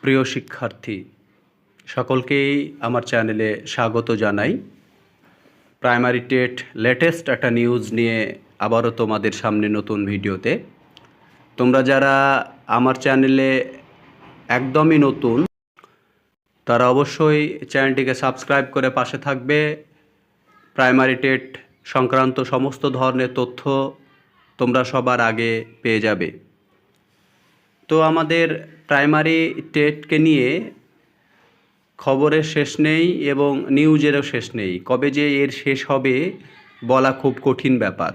প্রিয় শিক্ষার্থী সকলকেই আমার চ্যানেলে স্বাগত জানাই। প্রাইমারি টেট লেটেস্ট একটা নিউজ নিয়ে আবারও তোমাদের সামনে নতুন ভিডিওতে। তোমরা যারা আমার চ্যানেলে একদমই নতুন তারা অবশ্যই চ্যানেলটিকে সাবস্ক্রাইব করে পাশে থাকবে। প্রাইমারি টেট সংক্রান্ত সমস্ত ধরনের তথ্য তোমরা সবার আগে পেয়ে যাবে। তো আমাদের প্রাইমারি টেটকে নিয়ে খবরের শেষ নেই এবং নিউজেরও শেষ নেই। কবে যে এর শেষ হবে বলা খুব কঠিন ব্যাপার।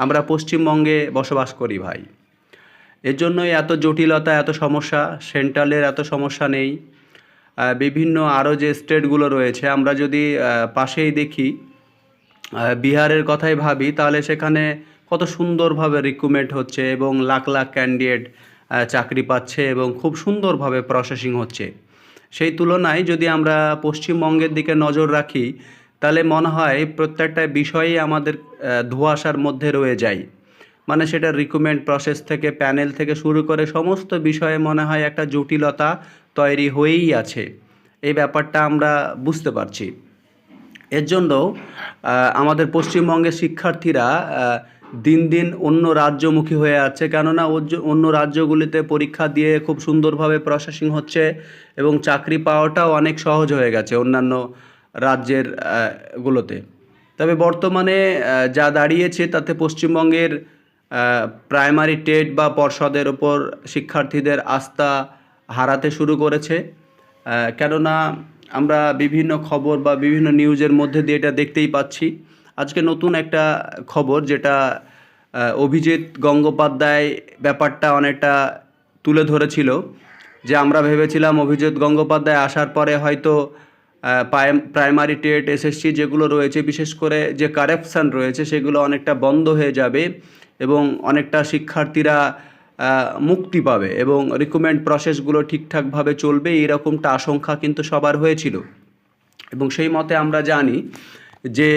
আমরা পশ্চিমবঙ্গে বসবাস করি ভাই, এর জন্যই এত জটিলতা, এত সমস্যা। সেন্ট্রালের এত সমস্যা নেই। বিভিন্ন আরও যে স্টেটগুলো রয়েছে, আমরা যদি পাশেই দেখি বিহারের কথাই ভাবি, তাহলে সেখানে কত সুন্দরভাবে রিক্রুটমেন্ট হচ্ছে এবং লাখ লাখ ক্যান্ডিডেট চাকরি পাচ্ছে এবং খুব সুন্দরভাবে প্রসেসিং হচ্ছে। সেই তুলনায় যদি আমরা পশ্চিমবঙ্গের দিকে নজর রাখি, তাহলে মনে হয় প্রত্যেকটা বিষয়েই আমাদের ধোঁয়াশার মধ্যে রয়ে যায়। মানে সেটা রিক্রুটমেন্ট প্রসেস থেকে, প্যানেল থেকে শুরু করে সমস্ত বিষয়ে মনে হয় একটা জটিলতা তৈরি হয়েই আছে। এই ব্যাপারটা আমরা বুঝতে পারছি। এর জন্য আমাদের পশ্চিমবঙ্গের শিক্ষার্থীরা দিন দিন অন্য রাজ্যমুখী হয়ে আছে, কেননা অন্য রাজ্যগুলিতে পরীক্ষা দিয়ে খুব সুন্দরভাবে প্রসেসিং হচ্ছে এবং চাকরি পাওয়াটাও অনেক সহজ হয়ে গেছে অন্যান্য রাজ্যের গুলোতে। তবে বর্তমানে যা দাঁড়িয়েছে তাতে পশ্চিমবঙ্গের প্রাইমারি টেট বা পর্ষদের ওপর শিক্ষার্থীদের আস্থা হারাতে শুরু করেছে। কেননা আমরা বিভিন্ন খবর বা বিভিন্ন নিউজের মধ্যে দিয়ে এটা দেখতেই পাচ্ছি। আজকে নতুন একটা খবর, যেটা অভিজিৎ গঙ্গোপাধ্যায় ব্যাপারটা অনেকটা তুলে ধরেছিল। যে আমরা ভেবেছিলাম অভিজিৎ গঙ্গোপাধ্যায় আসার পরে হয়তো প্রাইমারি টেট, এসএসসি যেগুলো রয়েছে, বিশেষ করে যে কারাপশান রয়েছে, সেগুলো অনেকটা বন্ধ হয়ে যাবে এবং অনেকটা শিক্ষার্থীরা মুক্তি পাবে এবং রিক্রুটমেন্ট প্রসেসগুলো ঠিকঠাকভাবে চলবে, এরকমটা আশঙ্কা কিন্তু সবার হয়েছিল। এবং সেই মতে আমরা জানি যে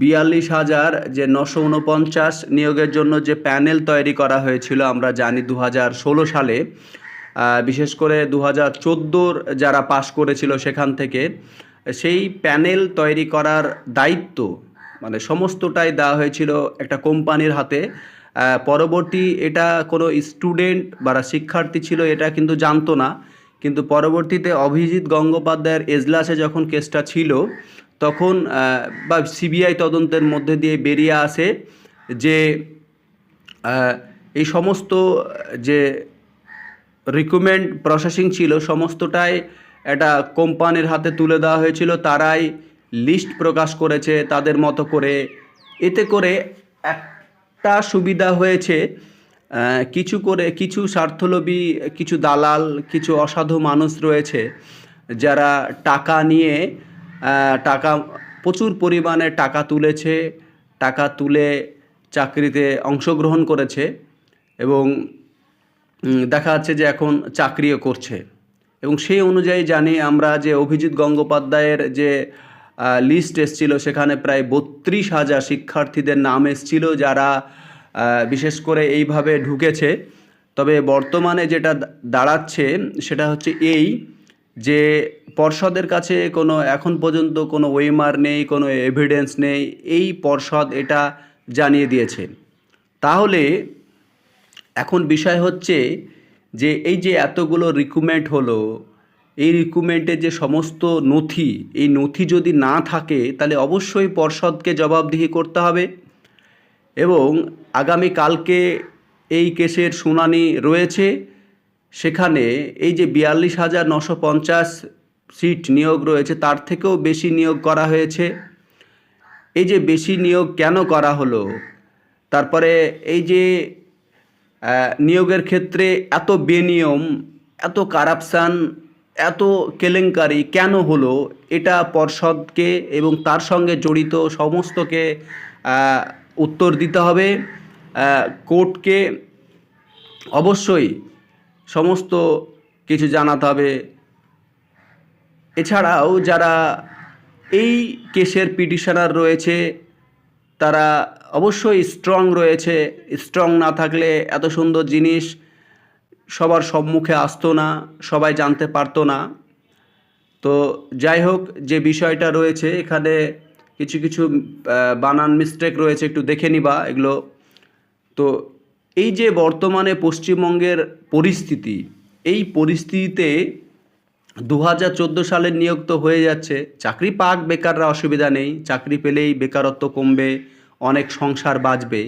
42,000 যে 949 নিয়োগের জন্য যে প্যানেল তৈরি করা হয়েছিল, আমরা জানি 2016 সালে, বিশেষ করে 2014 যারা পাশ করেছিল সেখান থেকে, সেই প্যানেল তৈরি করার দায়িত্ব মানে সমস্তটাই দেওয়া হয়েছিল একটা কোম্পানির হাতে। পরবর্তী এটা কোনো স্টুডেন্ট বা শিক্ষার্থী ছিল এটা কিন্তু জানতো না, কিন্তু পরবর্তীতে অভিজিৎ গঙ্গোপাধ্যায়ের এজলাসে যখন কেসটা ছিল, তখন বা সিবিআই তদন্তের মধ্যে দিয়ে বেরিয়ে আসে যে এই সমস্ত যে রিক্রুটমেন্ট প্রসেসিং ছিল সমস্তটাই একটা কোম্পানির হাতে তুলে দেওয়া হয়েছিল। তারাই লিস্ট প্রকাশ করেছে তাদের মতো করে। এতে করে একটা সুবিধা হয়েছে, কিছু স্বার্থলোভী, কিছু দালাল, কিছু অসাধু মানুষ রয়েছে যারা টাকা নিয়ে প্রচুর পরিমাণে টাকা তুলেছে, টাকা তুলে চাকরিতে অংশগ্রহণ করেছে এবং দেখা যাচ্ছে যে এখন চাকরিও করছে। এবং সেই অনুযায়ী জানি আমরা যে অভিজিৎ গঙ্গোপাধ্যায়ের যে লিস্ট এসছিল, সেখানে প্রায় 32,000 শিক্ষার্থীদের নাম এসছিল যারা বিশেষ করে এইভাবে ঢুকেছে। তবে বর্তমানে যেটা দাঁড়াচ্ছে সেটা হচ্ছে এই যে পর্ষদের কাছে এখন পর্যন্ত কোনো ওয়েমার নেই, কোনো এভিডেন্স নেই। এই পর্ষদ এটা জানিয়ে দিয়েছে। তাহলে এখন বিষয় হচ্ছে যে এই যে এতগুলো রিক্রুটমেন্ট হলো, এই রিক্রুটমেন্টের যে সমস্ত নথি, এই নথি যদি না থাকে তাহলে অবশ্যই পর্ষদকে জবাবদিহি করতে হবে। এবং আগামী কালকে এই কেসের শুনানি রয়েছে। সেখানে এই যে 42,950 সিট নিয়োগ রয়েছে, তার থেকেও বেশি নিয়োগ করা হয়েছে। এই যে বেশি নিয়োগ কেন করা হলো, তারপরে এই যে নিয়োগের ক্ষেত্রে এত বেনিয়ম, এত কারাপশান, এত কেলেঙ্কারি কেন হলো, এটা পর্ষদকে এবং তার সঙ্গে জড়িত সমস্তকে উত্তর দিতে হবে। কোর্টকে অবশ্যই সমস্ত কিছু জানাতে হবে। এছাড়াও যারা এই কেসের পিটিশনার রয়েছে তারা অবশ্যই স্ট্রং রয়েছে। স্ট্রং না থাকলে এত সুন্দর জিনিস সবার সম্মুখে আসতো না, সবাই জানতে পারতো না। তো যাই হোক, যে বিষয়টা রয়েছে এখানে কিছু কিছু বানান মিস্টেক রয়েছে, একটু দেখে নিবা এগুলো। তো এই যে বর্তমানে পশ্চিমবঙ্গের পরিস্থিতি, এই পরিস্থিতিতে 2014 সালের নিয়োগ তো হয়ে যাচ্ছে, চাকরি পাক বেকাররা, অসুবিধা নেই, চাকরি পেলেই বেকারত্ব কমবে, অনেক সংসার বাঁচবে।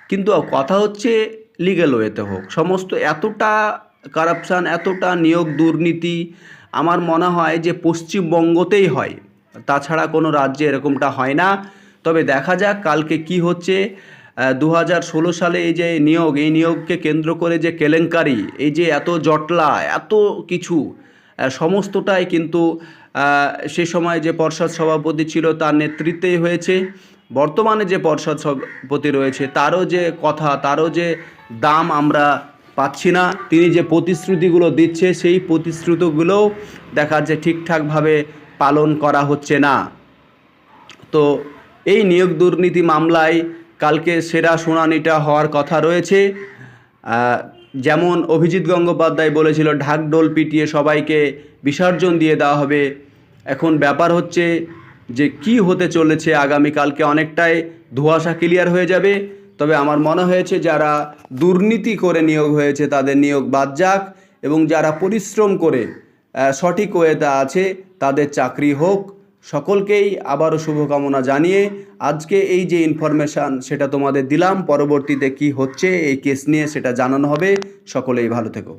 কিন্তু কথা হচ্ছে লিগ্যাল ওয়েতে হোক। সমস্ত এতটা কারাপশান, এতটা নিয়োগ দুর্নীতি আমার মনে হয় যে পশ্চিমবঙ্গতেই হয়, তাছাড়া কোনো রাজ্যে এরকমটা হয় না। তবে দেখা যাক কালকে কি হচ্ছে। 2016 সালে এই যে নিয়োগ, এই নিয়োগকে কেন্দ্র করে যে কেলেঙ্কারি, এই যে এত জটলা, এত কিছু, সমস্তটাই কিন্তু সে সময় যে পর্ষদ সভাপতি ছিল তার নেতৃত্বেই হয়েছে। বর্তমানে যে পর্ষদ সভাপতি রয়েছে তারও যে কথা, তারও যে দাম আমরা পাচ্ছি না। তিনি যে প্রতিশ্রুতিগুলো দিচ্ছে সেই প্রতিশ্রুতিগুলোও দেখা যাচ্ছে ঠিকঠাকভাবে পালন করা হচ্ছে না। তো এই নিয়োগ দুর্নীতি মামলায় কালকে সেরা শুনানিটা হওয়ার কথা রয়েছে। যেমন অভিজিৎ গঙ্গোপাধ্যায় বলেছিল ঢাকঢোল পিটিয়ে সবাইকে বিসর্জন দিয়ে দেওয়া হবে। এখন ব্যাপার হচ্ছে যে কি হতে চলেছে আগামীকালকে, অনেকটাই ধোঁয়াশা ক্লিয়ার হয়ে যাবে। তবে আমার মনে হয়েছে যারা দুর্নীতি করে নিয়োগ হয়েছে তাদের নিয়োগ বাদ যাক, এবং যারা পরিশ্রম করে সঠিক ওয়েতে আছে তাদের চাকরি হোক। সকলকেই আবারও শুভকামনা জানিয়ে আজকে এই যে ইনফরমেশান সেটা তোমাদের দিলাম। পরবর্তীতে কি হচ্ছে এই কেস নিয়ে সেটা জানানো হবে। সকলেই ভালো থেকো।